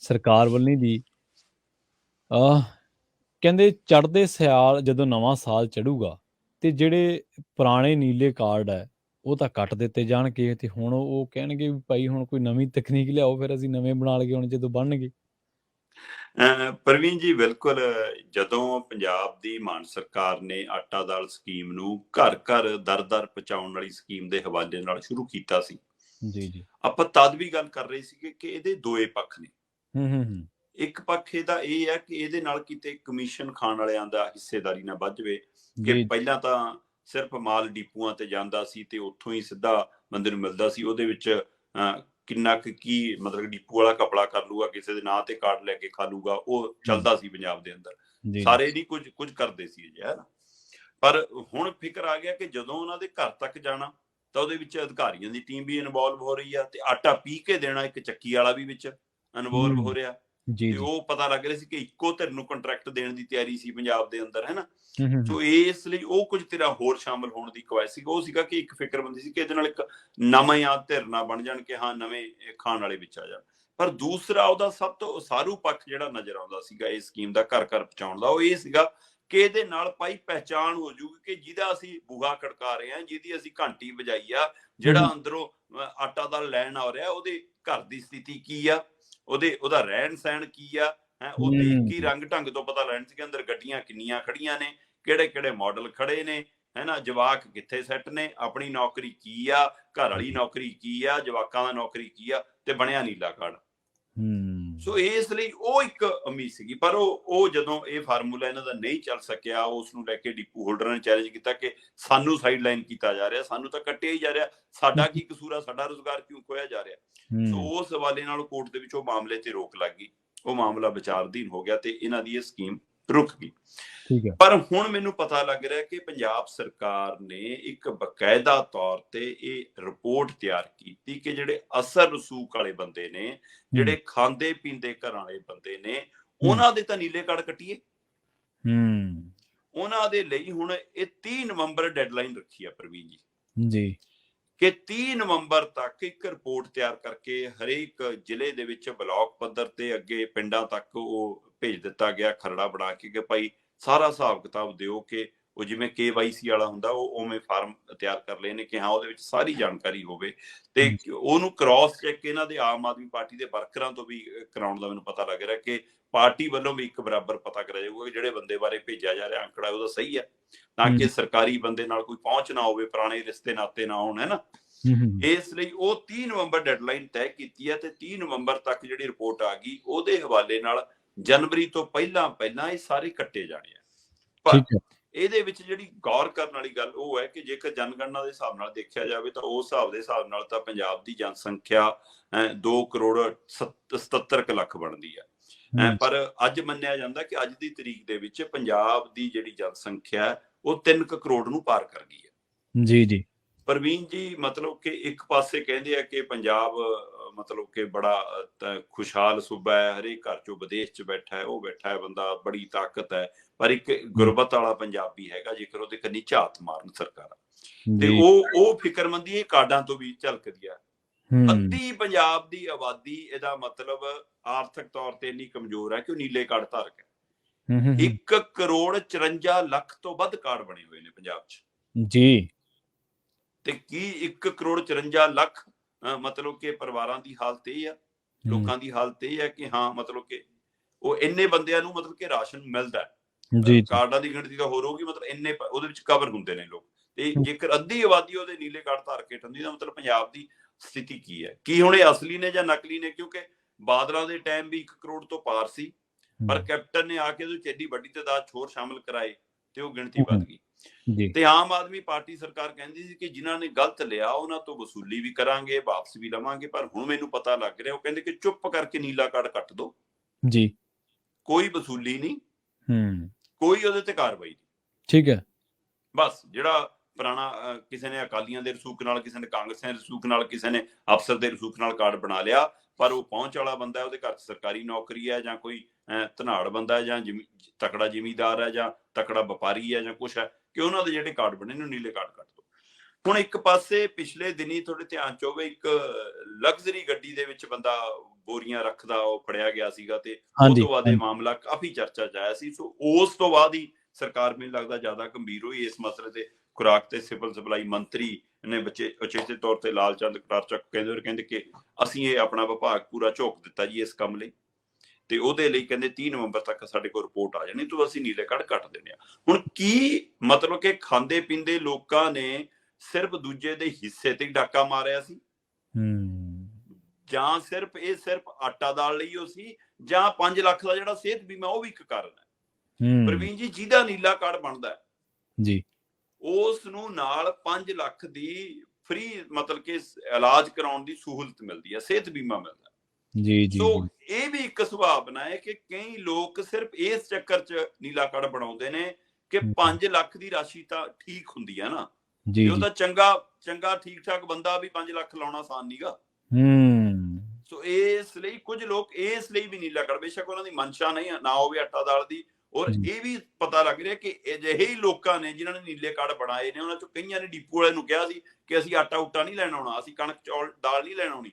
ਸਰਕਾਰ ਵੱਲੋਂ ਦੀ ਆਹ ਕਹਿੰਦੇ ਚੜ੍ਹਦੇ ਸਿਆਲ ਜਦੋਂ ਨਵਾਂ ਸਾਲ ਚੜ੍ਹੂਗਾ ਤੇ ਜਿਹੜੇ ਪੁਰਾਣੇ ਨੀਲੇ ਕਾਰਡ ਹੈ ਉਹ ਤਾਂ ਕੱਟ ਦਿੱਤੇ ਜਾਣਗੇ ਤੇ ਹੁਣ ਉਹ ਕਹਿਣਗੇ ਵੀ ਭਾਈ ਹੁਣ ਕੋਈ ਨਵੀਂ ਤਕਨੀਕ ਲਿਆਓ, ਫਿਰ ਅਸੀਂ ਨਵੇਂ ਬਣਾ ਲਈਏ ਹੁਣ ਜਦੋਂ ਬਣਨਗੇ। ਪ੍ਰਵੀਨ ਜੀ ਬਿਲਕੁਲ, ਜਦੋਂ ਪੰਜਾਬ ਦੀ ਮਾਨ ਸਰਕਾਰ ਨੇ ਆਟਾ ਦਾਲ ਸਕੀਮ ਨੂੰ ਘਰ ਘਰ ਦਰ ਪਹੁੰਚਾਉਣ ਵਾਲੀ ਸਕੀਮ ਦੇ ਹਵਾਲੇ ਨਾਲ ਸ਼ੁਰੂ ਕੀਤਾ ਸੀ, ਜੀ ਜੀ। ਆਪਾਂ ਤਦ ਵੀ ਗੱਲ ਕਰ ਰਹੇ ਸੀਗੇ ਕਿ ਇਹਦੇ ਦੋਏ ਪੱਖ ਨੇ। ਹੂੰ। ਇੱਕ ਪੱਖ ਇਹਦਾ ਇਹ ਹੈ ਕਿ ਇਹਦੇ ਨਾਲ ਕਿਤੇ ਕਮਿਸ਼ਨ ਖਾਣ ਵਾਲਿਆਂ ਦਾ ਹਿੱਸੇਦਾਰੀ ਨਾ ਵੱਧ ਜਾਵੇ, ਕਿ ਜੀ ਪਹਿਲਾਂ ਤਾਂ ਸਿਰਫ ਮਾਲ ਡਿਪੂਆਂ ਤੇ ਜਾਂਦਾ ਸੀ ਤੇ ਉੱਥੋਂ ਹੀ ਸਿੱਧਾ ਬੰਦੇ ਨੂੰ ਮਿਲਦਾ ਸੀ, ਉਹਦੇ ਵਿੱਚ ਕਿੰਨਾ ਕੀ ਮਤਲਬ ਡਿਪੂ ਵਾਲਾ ਕਪੜਾ ਕਰ ਲੂਗਾ, ਕਿਸੇ ਦੇ ਨਾਂ ਤੇ ਕਾਰਡ ਲੈ ਕੇ ਖਾ ਲੂਗਾ, ਉਹ ਚੱਲਦਾ ਸੀ ਪੰਜਾਬ ਦੇ ਅੰਦਰ। ਜੀ ਸਾਰੇ ਨਹੀਂ, ਕੁਝ ਕਰਦੇ ਸੀ ਅਜੇ, ਹੈ ਨਾ। ਪਰ ਹੁਣ ਫਿਕਰ ਆ ਗਿਆ ਕਿ ਜਦੋਂ ਉਹਨਾਂ ਦੇ ਘਰ ਤੱਕ ਜਾਣਾ ਤਾਂ ਉਹਦੇ ਵਿੱਚ ਅਧਿਕਾਰੀਆਂ ਦੀ ਟੀਮ ਵੀ ਇਨਵੋਲਵ ਹੋ ਰਹੀ ਆ, ਤੇ ਆਟਾ ਪੀ ਕੇ ਦੇਣਾ ਇੱਕ ਚੱਕੀ ਵਾਲਾ ਵੀ ਵਿੱਚ ਇਨਵੋਲਵ ਹੋ ਰਿਹਾ। ਜੀ ਤੇ ਜੀ। ਉਹ ਪਤਾ ਲੱਗ ਰਿਹਾ ਸੀ ਕਿ ਇੱਕੋ ਧਿਰ ਨੂੰ ਕੰਟਰੈਕਟ ਦੇਣ ਦੀ ਤਿਆਰੀ ਸੀ ਪੰਜਾਬ ਦੇ ਅੰਦਰ, ਹੈ ਨਾ। ਹੂੰ। ਸੋ ਇਸ ਲਈ ਉਹ ਕੁਝ ਧਿਰਾਂ ਹੋਰ ਸ਼ਾਮਲ ਹੋਣ ਦੀ ਕਵਾਇਦ ਸੀ। ਉਹ ਸੀਗਾ ਕਿ ਇੱਕ ਫਿਕਰਮੰਦੀ ਸੀ ਕਿ ਇਹਦੇ ਨਾਲ ਇੱਕ ਨਵਾਂ ਧਿਰ ਨਾ ਬਣ ਜਾਣ, ਕਿ ਹਾਂ ਨਵੇਂ ਖਾਣ ਵਾਲੇ ਵਿੱਚ ਆ ਜਾਣ। ਪਰ ਦੂਸਰਾ ਉਹਦਾ ਸਭ ਤੋਂ ਉਸਾਰੂ ਪੱਖ ਜਿਹੜਾ ਨਜ਼ਰ ਆਉਂਦਾ ਸੀਗਾ ਇਸ ਸਕੀਮ ਦਾ ਘਰ ਘਰ ਪਹੁੰਚਾਉਣ ਦਾ, ਉਹ ਇਹ ਸੀਗਾ ਕਿ ਇਹਦੇ ਨਾਲ ਭਾਈ ਪਹਿਚਾਣ ਹੋ ਜੂਗੀ ਕਿ ਜਿਹਦਾ ਅਸੀਂ ਬੂਹਾ ਖੜਕਾ ਰਹੇ ਹਾਂ, ਜਿਹਦੀ ਅਸੀਂ ਘੰਟੀ ਵਜਾਈ ਆ, ਜਿਹੜਾ ਅੰਦਰੋਂ ਆਟਾ ਦਾਲ ਲੈਣ ਆ ਰਿਹਾ, ਉਹਦੇ ਘਰ ਦੀ ਸਥਿਤੀ ਕੀ ਆ, ਉਹਦਾ ਰਹਿਣ ਸਹਿਣ ਕੀ ਆ, ਉਹ ਦੇਖ ਕੇ ਰੰਗ ਢੰਗ ਤੋਂ ਪਤਾ ਲੈਣ ਸੀ ਕਿ ਅੰਦਰ ਗੱਡੀਆਂ ਕਿੰਨੀਆਂ ਖੜੀਆਂ ਨੇ, ਕਿਹੜੇ ਕਿਹੜੇ ਮਾਡਲ ਖੜੇ ਨੇ, ਹੈ ਨਾ, ਜਵਾਕ ਕਿੱਥੇ ਸੈੱਟ ਨੇ, ਆਪਣੀ ਨੌਕਰੀ ਕੀ ਆ, ਘਰ ਵਾਲੀ ਨੌਕਰੀ ਕੀ ਆ, ਜਵਾਕਾਂ ਦਾ ਨੌਕਰੀ ਕੀ ਆ, ਤੇ ਬਣਿਆ ਨੀਲਾ ਕਾਰਡ। ਸੋ ਇਸ ਲਈ ਉਹ ਇੱਕ ਉਮੀਦ ਸੀਗੀ। ਪਰ ਉਹ ਜਦੋਂ ਇਹ ਫਾਰਮੂਲਾ ਇਹਨਾਂ ਦਾ ਨਹੀਂ ਚੱਲ ਸਕਿਆ, ਉਸ ਨੂੰ ਲੈ ਕੇ ਡਿਪੂ ਹੋਲਡਰਾਂ ਨੇ ਚੈਲੰਜ ਕੀਤਾ ਕਿ ਸਾਨੂੰ ਸਾਈਡ ਲਾਈਨ ਕੀਤਾ ਜਾ ਰਿਹਾ, ਸਾਨੂੰ ਤਾਂ ਕੱਟਿਆ ਹੀ ਜਾ ਰਿਹਾ, ਸਾਡਾ ਕੀ ਕਸੂਰ ਆ, ਸਾਡਾ ਰੁਜ਼ਗਾਰ ਕਿਉਂ ਖੋਇਆ ਜਾ ਰਿਹਾ। ਸੋ ਉਸ ਹਵਾਲੇ ਨਾਲ ਕੋਰਟ ਦੇ ਵਿੱਚ ਉਹ ਮਾਮਲੇ ਤੇ ਰੋਕ ਲੱਗ ਗਈ, ਉਹ ਮਾਮਲਾ ਵਿਚਾਰਧੀਨ ਹੋ ਗਿਆ ਤੇ ਇਹਨਾਂ ਦੀ ਇਹ ਸਕੀਮ ਰੁਕ ਗਈ। ਪਰ ਹੁਣ ਮੈਨੂੰ ਪਤਾ ਲੱਗ ਰਿਹਾ ਕਿ ਪੰਜਾਬ ਸਰਕਾਰ ਨੇ ਇੱਕ ਬਕਾਇਦਾ ਤੌਰ ਤੇ ਇਹ ਰਿਪੋਰਟ ਤਿਆਰ ਕੀਤੀ ਕਿ ਜਿਹੜੇ ਅਸਰ ਰਸੂਖ ਵਾਲੇ ਬੰਦੇ ਨੇ, ਜਿਹੜੇ ਖਾਂਦੇ ਪੀਂਦੇ ਘਰਾਂ ਵਾਲੇ ਬੰਦੇ ਨੇ, ਉਹਨਾਂ ਦੇ ਤਾਂ ਨੀਲੇ ਕਾਰਡ ਕੱਟੀਏ। ਉਹਨਾਂ ਦੇ ਲਈ ਹੁਣ ਇਹ 30 ਨਵੰਬਰ ਡੈਡਲਾਈਨ ਰੱਖੀ ਆ ਪ੍ਰਵੀਨ ਜੀ, ਕਿ 30 ਨਵੰਬਰ ਤੱਕ ਇੱਕ ਰਿਪੋਰਟ ਤਿਆਰ ਕਰਕੇ ਹਰੇਕ ਜ਼ਿਲ੍ਹੇ ਦੇ ਵਿੱਚ ਬਲਾਕ ਪੱਧਰ ਤੇ ਅੱਗੇ ਪਿੰਡਾਂ ਤੱਕ ਉਹ ਭੇਜ ਦਿੱਤਾ ਗਿਆ, ਖਰੜਾ ਬਣਾ ਕੇ, ਕਿ ਭਾਈ ਸਾਰਾ ਹਿਸਾਬ ਕਿਤਾਬ ਦਿਓ, ਕਿ ਉਹ ਜਿਵੇਂ KYC ਵਾਲਾ ਹੁੰਦਾ ਉਹ ਉਵੇਂ ਫਾਰਮ ਤਿਆਰ ਕਰ ਲਏ ਨੇ, ਕਿ ਹਾਂ ਉਹਦੇ ਵਿੱਚ ਸਾਰੀ ਜਾਣਕਾਰੀ ਹੋਵੇ। ਤੇ ਉਹਨੂੰ ਕ੍ਰਾਸ ਚੈੱਕ ਇਹਨਾਂ ਦੇ ਆਮ ਆਦਮੀ ਪਾਰਟੀ ਦੇ ਵਰਕਰਾਂ ਤੋਂ ਵੀ ਕਰਾਉਣ ਦਾ ਮੈਨੂੰ ਪਤਾ ਲੱਗ ਰਿਹਾ ਕਿ ਪਾਰਟੀ ਵੱਲੋਂ ਵੀ ਇੱਕ ਬਰਾਬਰ ਪਤਾ ਕਰਿਆ ਜਾਊਗਾ ਕਿ ਜਿਹੜੇ ਬੰਦੇ ਬਾਰੇ ਭੇਜਿਆ ਜਾ ਰਿਹਾ ਅੰਕੜਾ ਉਹਦਾ ਸਹੀ ਹੈ, ਤਾਂ ਕਿ ਸਰਕਾਰੀ ਬੰਦੇ ਨਾਲ ਕੋਈ ਪਹੁੰਚ ਨਾ ਹੋਵੇ, ਪੁਰਾਣੇ ਰਿਸ਼ਤੇ ਨਾਤੇ ਨਾ ਹੋਣ, ਹੈ ਨਾ। ਇਸ ਲਈ ਉਹ 30 ਨਵੰਬਰ ਡੈਡਲਾਈਨ ਤੈਅ ਕੀਤੀ ਹੈ, ਤੇ 30 ਨਵੰਬਰ ਤੱਕ ਜਿਹੜੀ ਰਿਪੋਰਟ ਆ ਗਈ ਉਹਦੇ ਹਵਾਲੇ ਨਾਲ ਜਨਵਰੀ ਤੋਂ ਪਹਿਲਾਂ ਇਹ ਸਾਰੇ ਕੱਟੇ ਜਾਣੇ ਆ। ਪਰ ਇਹਦੇ ਵਿੱਚ ਜਿਹੜੀ ਗੌਰ ਕਰਨ ਵਾਲੀ ਗੱਲ ਉਹ ਹੈ ਕਿ ਜੇਕਰ ਜਨਗਣਨਾ ਦੇ ਹਿਸਾਬ ਨਾਲ ਦੇਖਿਆ ਜਾਵੇ ਤਾਂ ਉਸ ਹਿਸਾਬ ਨਾਲ ਤਾਂ ਪੰਜਾਬ ਦੀ ਜਨਸੰਖਿਆ 2 ਕਰੋੜ 77 ਲੱਖ ਬਣਦੀ ਹੈ। ਪਰ ਅੱਜ ਮੰਨਿਆ ਜਾਂਦਾ ਕਿ ਅੱਜ ਦੀ ਤਰੀਕ ਦੇ ਵਿੱਚ ਪੰਜਾਬ ਦੀ ਜਿਹੜੀ ਜਨਸੰਖਿਆ ਉਹ 3 ਕਰੋੜ ਨੂੰ ਪਾਰ ਕਰ ਗਈ ਹੈ। ਜੀ ਪ੍ਰਵੀਨ ਜੀ, ਮਤਲਬ ਕਿ ਇੱਕ ਪਾਸੇ ਕਹਿੰਦੇ ਆ ਕਿ ਪੰਜਾਬ ਮਤਲਬ ਕਿ ਬੜਾ ਖੁਸ਼ਹਾਲ ਸੂਬਾ ਹੈ, ਹਰੇਕ ਘਰ ਚੋਂ ਵਿਦੇਸ਼ ਚ ਬੈਠਾ ਹੈ, ਉਹ ਬੈਠਾ ਹੈ ਬੰਦਾ, ਬੜੀ ਤਾਕਤ ਹੈ। ਪਰ ਇੱਕ ਗੁਰਬਤ ਵਾਲਾ ਪੰਜਾਬ ਵੀ ਹੈਗਾ ਜੇਕਰ ਉਹਦੇ ਕੰਨੀ ਝਾਤ ਮਾਰਨ ਸਰਕਾਰਾਂ, ਤੇ ਉਹ ਫਿਕਰਮੰਦੀ ਇਹ ਕਾਰਡਾਂ ਤੋਂ ਵੀ ਝਲਕਦੀ ਆ। ਅੱਧੀ ਪੰਜਾਬ ਦੀ ਆਬਾਦੀ, ਇਹਦਾ ਮਤਲਬ ਆਰਥਿਕ ਤੌਰ ਤੇ ਇੰਨੀ ਕਮਜ਼ੋਰ ਹੈ ਕਿ ਉਹ ਨੀਲੇ ਕਾਰਡ ਧਾਰਕ ਹੈ। 1 ਕਰੋੜ 54 ਲੱਖ ਤੋਂ ਵੱਧ ਕਾਰਡ ਬਣੇ ਹੋਏ ਨੇ ਪੰਜਾਬ ਚ ਜੀ। ਤੇ ਕੀ 1 ਕਰੋੜ 54 ਲੱਖ ਮਤਲਬ ਕਿ ਪਰਿਵਾਰਾਂ ਦੀ ਹਾਲਤ ਇਹ ਆ, ਲੋਕਾਂ ਦੀ ਹਾਲਤ ਇਹ ਹੈ ਕਿ ਹਾਂ ਮਤਲਬ ਕਿ ਉਹ ਇੰਨੇ ਬੰਦਿਆਂ ਨੂੰ ਮਤਲਬ ਕਿ ਰਾਸ਼ਨ ਮਿਲਦਾ ਹੈ। ਕਾਰਡਾਂ ਦੀ ਗਿਣਤੀ ਤਾਂ ਹੋਰ ਹੋਊਗੀ, ਮਤਲਬ ਇੰਨੇ ਉਹਦੇ ਵਿੱਚ ਕਵਰ ਹੁੰਦੇ ਨੇ ਲੋਕ। ਤੇ ਜੇਕਰ ਅੱਧੀ ਆਬਾਦੀ ਉਹਦੇ ਨੀਲੇ ਕਾਰਡ ਧਾਰ ਕੇ ਟੰਦੀ ਦਾ ਮਤਲਬ ਪੰਜਾਬ ਦੀ ਸਥਿਤੀ ਕੀ ਹੈ, ਕੀ ਹੁਣ ਇਹ ਅਸਲੀ ਨੇ ਜਾਂ ਨਕਲੀ ਨੇ? ਕਿਉਂਕਿ ਬਾਦਲਾਂ ਦੇ ਟਾਈਮ ਵੀ 1 ਕਰੋੜ ਤੋਂ ਪਾਰ ਸੀ, ਪਰ ਕੈਪਟਨ ਨੇ ਆ ਕੇ ਉਹਦੇ ਵਿੱਚ ਐਡੀ ਵੱਡੀ ਤਾਦਾਦ ਹੋਰ ਸ਼ਾਮਲ ਕਰਾਏ ਤੇ ਉਹ ਗਿਣਤੀ ਵੱਧ ਗਈ। ਤੇ ਆਮ ਆਦਮੀ ਪਾਰਟੀ ਸਰਕਾਰ ਕਹਿੰਦੀ ਸੀ ਕਿ ਜਿਨ੍ਹਾਂ ਨੇ ਗਲਤ ਲਿਆ ਉਹਨਾਂ ਤੋਂ ਵਸੂਲੀ ਵੀ ਕਰਾਂਗੇ, ਵਾਪਸ ਵੀ ਲਵਾਂਗੇ। ਪਰ ਹੁਣ ਮੈਨੂੰ ਪਤਾ ਲੱਗ ਰਿਹਾ ਉਹ ਕਹਿੰਦੇ ਕਿ ਚੁੱਪ ਕਰਕੇ ਨੀਲਾ ਕਾਰਡ ਕੱਟ ਦੋ ਜੀ, ਕੋਈ ਵਸੂਲੀ ਨਹੀਂ, ਕੋਈ ਉਹਦੇ ਤੇ ਕਾਰਵਾਈ ਨਹੀਂ। ਠੀਕ ਹੈ, ਬਸ ਜਿਹੜਾ ਪੁਰਾਣਾ ਕਿਸੇ ਨੇ ਅਕਾਲੀਆਂ ਦੇ ਰਸੂਖ ਨਾਲ, ਕਿਸੇ ਨੇ ਕਾਂਗਰਸੀਆਂ ਦੇ ਰਸੂਖ ਨਾਲ, ਕਿਸੇ ਨੇ ਅਫਸਰ ਦੇ ਰਸੂਖ ਨਾਲ ਕਾਰਡ ਬਣਾ ਲਿਆ, ਪਰ ਉਹ ਪਹੁੰਚ ਵਾਲਾ ਬੰਦਾ, ਉਹਦੇ ਘਰ 'ਚ ਸਰਕਾਰੀ ਨੌਕਰੀ ਹੈ, ਜਾਂ ਕੋਈ ਧਨਾੜ ਬੰਦਾ ਹੈ, ਜਾਂ ਤਕੜਾ ਜ਼ਿਮੀਂਦਾਰ ਹੈ, ਜਾਂ ਤਕੜਾ ਵਪਾਰੀ ਹੈ, ਜਾਂ ਕੁਛ ਹੈ, ਕਿ ਉਹਨਾਂ ਦੇ ਜਿਹੜੇ ਕਾਰਡ ਬਣੇ ਨੇ ਨੀਲੇ ਕਾਰਡ ਕੱਟ ਦੋ। ਹੁਣ ਇੱਕ ਪਾਸੇ ਪਿਛਲੇ ਦਿਨੀ ਤੁਹਾਡੇ ਧਿਆਨ 'ਚ ਹੋਵੇ, ਇੱਕ ਲਗਜ਼ਰੀ ਗੱਡੀ ਦੇ ਵਿੱਚ ਬੰਦਾ ਬੋਰੀਆਂ ਰੱਖਦਾ ਉਹ ਫੜਿਆ ਗਿਆ ਸੀਗਾ ਤੇ ਉਹ ਹਾਂਜੀ ਤੋਂ ਬਾਅਦ ਇਹ ਮਾਮਲਾ ਕਾਫੀ ਚਰਚਾ 'ਚ ਆਇਆ ਸੀ। ਸੋ ਉਸ ਤੋਂ ਬਾਅਦ ਹੀ ਸਰਕਾਰ ਮੈਨੂੰ ਲੱਗਦਾ ਜ਼ਿਆਦਾ ਗੰਭੀਰ ਹੋਈ ਇਸ ਮਸਲੇ ਤੇ। ਖੁਰਾਕ ਤੇ ਸਿਵਲ ਸਪਲਾਈ ਮੰਤਰੀ ਨੇ ਬੱਚੇ ਉਚੇਚੇ ਤੌਰ ਤੇ ਲਾਲਚੰਦ ਕਟਾਰਚਕ ਕਹਿੰਦੇ ਕਿ ਅਸੀਂ ਇਹ ਆਪਣਾ ਵਿਭਾਗ ਪੂਰਾ ਝੋਕ ਦਿੱਤਾ ਜੀ ਇਸ ਕੰਮ ਲਈ, ਤੇ ਉਹਦੇ ਲਈ ਕਹਿੰਦੇ 30 ਨਵੰਬਰ ਤੱਕ ਸਾਡੇ ਕੋਲ ਰਿਪੋਰਟ ਆ ਜਾਣੀ ਤੋਂ ਅਸੀਂ ਨੀਲੇ ਕਾਰਡ ਕੱਟ ਦਿੰਦੇ ਆ। ਹੁਣ ਕੀ ਮਤਲਬ ਕਿ ਖਾਂਦੇ ਪੀਂਦੇ ਲੋਕਾਂ ਨੇ ਸਿਰਫ ਦੂਜੇ ਦੇ ਹਿੱਸੇ ਤੇ ਡਾਕਾ ਮਾਰਿਆ ਸੀ, ਜਾਂ ਸਿਰਫ ਆਟਾ ਦਾਲ ਲਈ ਉਹ ਸੀ, ਜਾਂ 5 ਲੱਖ ਦਾ ਜਿਹੜਾ ਸਿਹਤ ਬੀਮਾ ਉਹ ਵੀ ਇੱਕ ਕਾਰਨ ਹੈ। ਪ੍ਰਵੀਨ ਜੀ, ਜਿਹਦਾ ਨੀਲਾ ਕਾਰਡ ਬਣਦਾ ਜੀ ਉਸ ਨੂੰ ਨਾਲ 5 ਲੱਖ ਦੀ ਫ੍ਰੀ ਮਤਲਬ ਕਿ ਇਲਾਜ ਕਰਾਉਣ ਦੀ ਸਹੂਲਤ ਮਿਲਦੀ ਹੈ, ਸਿਹਤ ਬੀਮਾ ਮਿਲਦਾ। ਜੀ ਜੀ ਸੋ ਇਹ ਵੀ ਇੱਕ ਸੁਭਾਵਨਾ ਹੈ ਕਿ ਕਈ ਲੋਕ ਸਿਰਫ ਇਸ ਚੱਕਰ 'ਚ ਨੀਲਾ ਕਾਰਡ ਬਣਾਉਂਦੇ ਨੇ ਕਿ 5 ਲੱਖ ਦੀ ਰਾਸ਼ੀ ਤਾਂ ਠੀਕ ਹੁੰਦੀ ਹੈ ਨਾ, ਜੀ ਉਹ ਤਾਂ ਚੰਗਾ ਠੀਕ ਠਾਕ ਬੰਦਾ ਵੀ 5 ਲੱਖ ਲਾਉਣਾ ਆਸਾਨ ਨਹੀਂਗਾ। ਸੋ ਇਸ ਲਈ ਕੁਝ ਲੋਕ ਇਸ ਲਈ ਵੀ ਨੀਲਾ ਕਾਰਡ, ਬੇਸ਼ੱਕ ਉਹਨਾਂ ਦੀ ਮਨਸ਼ਾ ਨਹੀਂ ਨਾ ਹੋਵੇ ਆਟਾ ਦਾਲ ਦੀ, ਔਰ ਇਹ ਵੀ ਪਤਾ ਲੱਗ ਰਿਹਾ ਕਿ ਅਜਿਹੇ ਹੀ ਲੋਕਾਂ ਨੇ ਜਿਨ੍ਹਾਂ ਨੇ ਨੀਲੇ ਕਾਰਡ ਬਣਾਏ ਨੇ, ਉਹਨਾਂ ਚੋਂ ਕਈਆਂ ਨੇ ਡੀਪੂ ਵਾਲੇ ਨੂੰ ਕਿਹਾ ਸੀ ਕਿ ਅਸੀਂ ਆਟਾ ਉਟਾ ਨਹੀਂ ਲੈਣ ਆਉਣਾ, ਅਸੀਂ ਕਣਕ ਚੌਲ ਦਾਲ ਨਹੀਂ ਲੈਣ ਆਉਣੀ,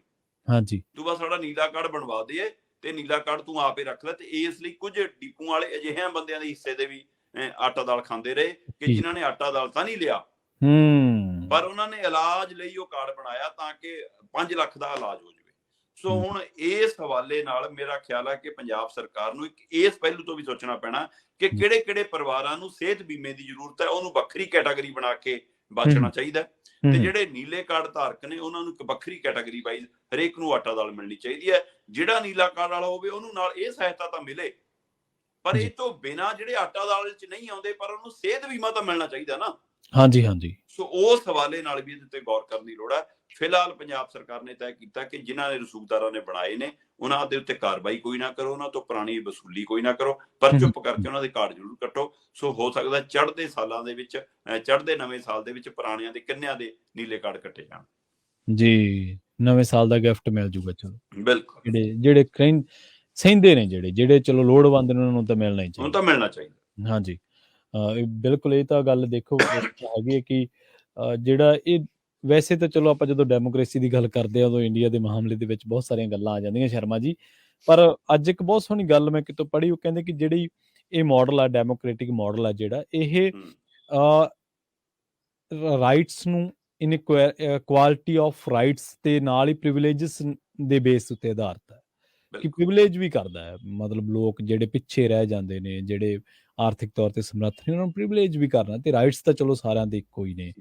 ਹਾਂਜੀ ਤੂੰ ਬਸ ਸਾਡਾ ਨੀਲਾ ਕਾਰਡ ਬਣਵਾ ਦੇ ਤੇ ਨੀਲਾ ਕਾਰਡ ਤੂੰ ਆਪੇ ਰੱਖ ਲੈ। ਤੇ ਇਸ ਲਈ ਕੁਝ ਡੀਪੂ ਵਾਲੇ ਅਜਿਹੇ ਬੰਦਿਆਂ ਦੇ ਹਿੱਸੇ ਦੇ ਵੀ ਆਟਾ ਦਾਲ ਖਾਂਦੇ ਰਹੇ ਕਿ ਜਿਨ੍ਹਾਂ ਨੇ ਆਟਾ ਦਾਲ ਤਾਂ ਨਹੀਂ ਲਿਆ, ਪਰ ਉਹਨਾਂ ਨੇ ਇਲਾਜ ਲਈ ਉਹ ਕਾਰਡ ਬਣਾਇਆ ਤਾਂ ਕਿ 5 ਲੱਖ ਦਾ ਇਲਾਜ ਹੋ ਜਾਵੇ। ਸੋ ਹੁਣ ਇਸ ਹਵਾਲੇ ਨਾਲ ਮੇਰਾ ਖਿਆਲ ਹੈ ਕਿ ਪੰਜਾਬ ਸਰਕਾਰ ਨੂੰ ਇਸ ਪਹਿਲੂ ਤੋਂ ਵੀ ਸੋਚਣਾ ਪੈਣਾ ਕਿ ਕਿਹੜੇ ਕਿਹੜੇ ਪਰਿਵਾਰਾਂ ਨੂੰ ਸਿਹਤ ਬੀਮੇ ਦੀ ਜ਼ਰੂਰਤ ਹੈ, ਉਹਨੂੰ ਵੱਖਰੀ ਕੈਟਾਗਰੀ ਬਣਾ ਕੇ ਬਚਣਾ ਚਾਹੀਦਾ, ਤੇ ਜਿਹੜੇ ਨੀਲੇ ਕਾਰਡ ਧਾਰਕ ਨੇ ਉਹਨਾਂ ਨੂੰ ਇੱਕ ਵੱਖਰੀ ਕੈਟਾਗਰੀ ਵਾਈਜ਼ ਹਰੇਕ ਨੂੰ ਆਟਾ ਦਾਲ ਮਿਲਣੀ ਚਾਹੀਦੀ ਹੈ। ਜਿਹੜਾ ਨੀਲਾ ਕਾਰਡ ਵਾਲਾ ਹੋਵੇ ਉਹਨੂੰ ਨਾਲ ਇਹ ਸਹਾਇਤਾ ਤਾਂ ਮਿਲੇ, ਪਰ ਇਹ ਤੋਂ ਬਿਨਾਂ ਜਿਹੜੇ ਆਟਾ ਦਾਲ 'ਚ ਨਹੀਂ ਆਉਂਦੇ ਪਰ ਉਹਨੂੰ ਸਿਹਤ ਬੀਮਾ ਤਾਂ ਮਿਲਣਾ ਚਾਹੀਦਾ ਨਾ। ਹਾਂਜੀ ਹਾਂਜੀ। ਸੋ ਉਸ ਹਵਾਲੇ ਨਾਲ ਵੀ ਇਹਦੇ ਤੇ ਗੌਰ ਕਰਨ ਦੀ ਲੋੜ ਹੈ। ਫਿਲਹਾਲ ਪੰਜਾਬ ਸਰਕਾਰ ਨੇ ਤੈਅ ਕੀਤਾ ਕਿ ਜਿਨ੍ਹਾਂ ਨੇ ਰਸੂਖਦਾਰਾਂ ਨੇ ਬਣਾਏ ਨੇ ਉਹਨਾਂ ਦੇ ਉੱਤੇ ਕਾਰਵਾਈ ਕੋਈ ਨਾ ਕਰੋ, ਉਹਨਾਂ ਤੋਂ ਪੁਰਾਣੀ ਵਸੂਲੀ ਕੋਈ ਨਾ ਕਰੋ, ਪਰ ਚੁੱਪ ਕਰਕੇ ਉਹਨਾਂ ਦੇ ਕਾਰਡ ਜ਼ਰੂਰ ਕੱਟੋ। ਸੋ ਹੋ ਸਕਦਾ ਚੜ੍ਹਦੇ ਸਾਲਾਂ ਦੇ ਵਿੱਚ, ਚੜ੍ਹਦੇ ਨਵੇਂ ਸਾਲ ਦੇ ਵਿੱਚ ਪੁਰਾਣਿਆਂ ਦੇ ਕਿੰਨਿਆਂ ਦੇ ਨੀਲੇ ਕਾਰਡ ਕੱਟੇ ਜਾਣ ਜੀ। ਨਵੇਂ ਸਾਲ ਦਾ ਗਿਫਟ ਮਿਲ ਜੂਗਾ। ਚਲੋ ਬਿਲਕੁਲ, ਜਿਹੜੇ ਸਹਿੰਦੇ ਨੇ, ਜਿਹੜੇ ਚਲੋ ਲੋੜਵੰਦ ਨੇ ਉਹਨਾਂ ਨੂੰ ਤਾਂ ਮਿਲਣਾ ਹੀ ਚਾਹੀਦਾ, ਉਹਨੂੰ ਤਾਂ ਮਿਲਣਾ ਚਾਹੀਦਾ। ਹਾਂਜੀ ਬਿਲਕੁਲ। ਇਹ ਤਾਂ ਗੱਲ ਦੇਖੋ ਹੈਗੀ ਹੈ ਕਿ ਜਿਹੜਾ ਇਹ ਵੈਸੇ ਤਾਂ ਚਲੋ ਆਪਾਂ ਜਦੋਂ ਡੈਮੋਕ੍ਰੇਸੀ ਦੀ ਗੱਲ ਕਰਦੇ ਆ ਉਦੋਂ ਇੰਡੀਆ ਦੇ ਮਾਮਲੇ ਦੇ ਵਿੱਚ ਬਹੁਤ ਸਾਰੀਆਂ ਗੱਲਾਂ ਆ ਜਾਂਦੀਆਂ ਸ਼ਰਮਾ ਜੀ, ਪਰ ਅੱਜ ਇੱਕ ਬਹੁਤ ਸੋਹਣੀ ਗੱਲ ਮੈਂ ਕਿਤੋਂ ਪੜ੍ਹੀ, ਉਹ ਕਹਿੰਦੇ ਕਿ ਜਿਹੜੀ ਇਹ ਮਾਡਲ ਆ, ਡੈਮੋਕ੍ਰੇਟਿਕ ਮਾਡਲ ਆ ਜਿਹੜਾ, ਇਹ ਰਾਈਟਸ ਨੂੰ ਇਨਇਕੁਆਲਿਟੀ ਆਫ ਰਾਈਟਸ ਤੇ ਨਾਲ ਹੀ ਪ੍ਰਿਵਿਲੇਜਸ ਦੇ ਬੇਸ ਉੱਤੇ ਆਧਾਰਿਤ ਹੈ, ਕਿ ਪ੍ਰਿਵਿਲੇਜ ਵੀ ਕਰਦਾ ਹੈ, ਮਤਲਬ ਲੋਕ ਜਿਹੜੇ ਪਿੱਛੇ ਰਹਿ ਜਾਂਦੇ ਨੇ, ਜਿਹੜੇ ਆਰਥਿਕ ਤੌਰ ਤੇ ਸਮਰੱਥ ਨੇ, ਉਹਨਾਂ ਨੂੰ ਪ੍ਰਿਵਿਲੇਜ ਵੀ ਕਰਨਾ, ਤੇ ਰਾਈਟਸ ਤਾਂ ਚਲੋ ਸਾਰਿਆਂ ਦੇ ਇੱਕੋ ਹੀ ਨੇ।